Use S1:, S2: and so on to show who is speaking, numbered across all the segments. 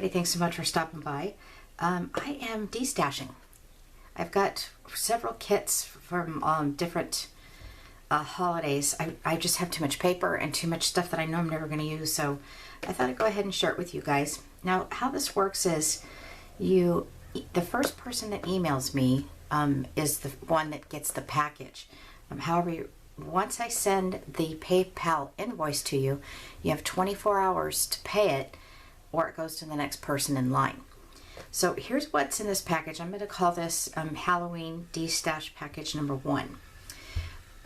S1: everybody, thanks so much for stopping by. I am destashing. I've got several kits from different holidays. I just have too much paper and too much stuff that I know I'm never going to use, so I thought I'd go ahead and share it with you guys. Now, how this works is the first person that emails me is the one that gets the package. However, once I send the PayPal invoice to you, you have 24 hours to pay it, or it goes to the next person in line. So here's what's in this package. I'm going to call this Halloween Destash package number 1.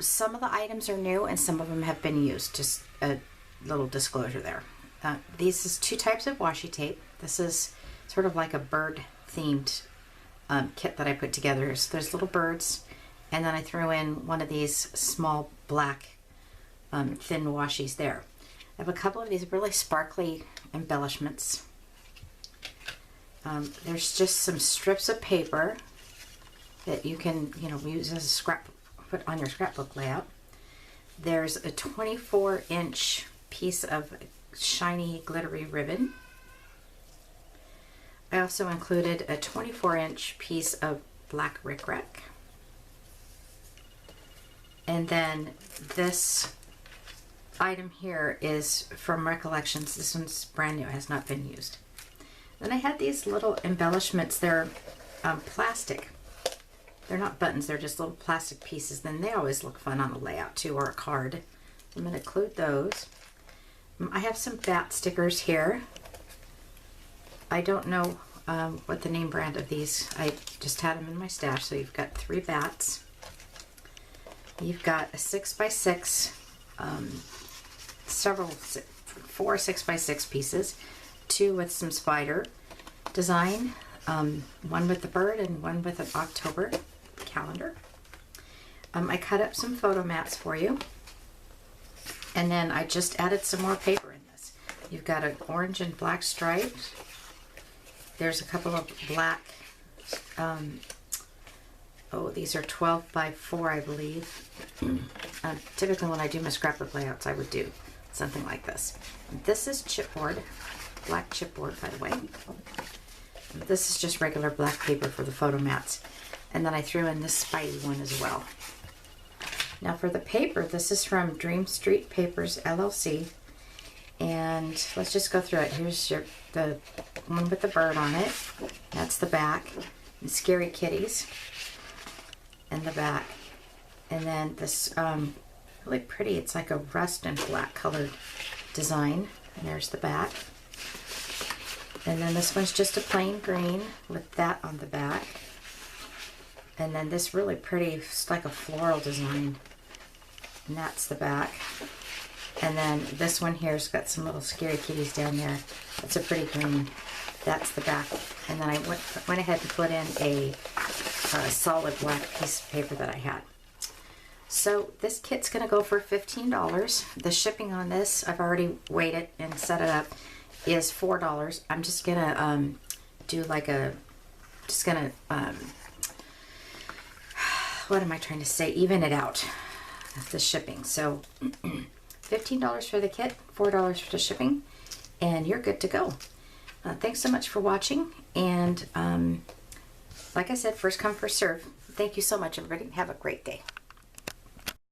S1: Some of the items are new and some of them have been used. Just a little disclosure there. These is 2 types of washi tape. This is sort of like a bird themed kit that I put together. So there's little birds, and then I threw in one of these small black thin washies there. I have a couple of these really sparkly embellishments. There's just some strips of paper that you can, use as a scrap, put on your scrapbook layout. There's a 24-inch piece of shiny glittery ribbon. I also included a 24-inch piece of black rickrack. And then this item here is from Recollections. This one's brand new, has not been used. Then I had these little embellishments. They're plastic. They're not buttons, they're just little plastic pieces. Then they always look fun on a layout too, or a card. I'm going to include those. I have some bat stickers here. I don't know what the name brand of these. I just had them in my stash. So you've got 3 bats. You've got a 6x6, 4 6x6 pieces, 2 with some spider design, 1 with the bird and 1 with an October calendar. I cut up some photo mats for you, and then I just added some more paper in this. You've got an orange and black stripe. There's a couple of black, these are 12 by 4, I believe. Typically when I do my scrapbook layouts, I would do something like this. This is chipboard, black chipboard, by the way. This is just regular black paper for the photo mats. And then I threw in this Spidey one as well. Now for the paper, this is from Dream Street Papers, LLC. And let's just go through it. Here's the one with the bird on it. That's the back. And Scary Kitties in the back. And then this really pretty, it's like a rust and black colored design. And there's the back. And then this one's just a plain green with that on the back. And then this really pretty, it's like a floral design. And that's the back. And then this one here's got some little scary kitties down there. That's a pretty green. That's the back. And then I went ahead and put in a solid black piece of paper that I had. So this kit's gonna go for $15. The shipping on this, I've already weighed it and set it up, is $4. I'm just gonna do like what am I trying to say? Even it out, the shipping. So $15 for the kit, $4 for the shipping, and you're good to go. Thanks so much for watching, and like I said, first come, first serve. Thank you so much, everybody. Have a great day.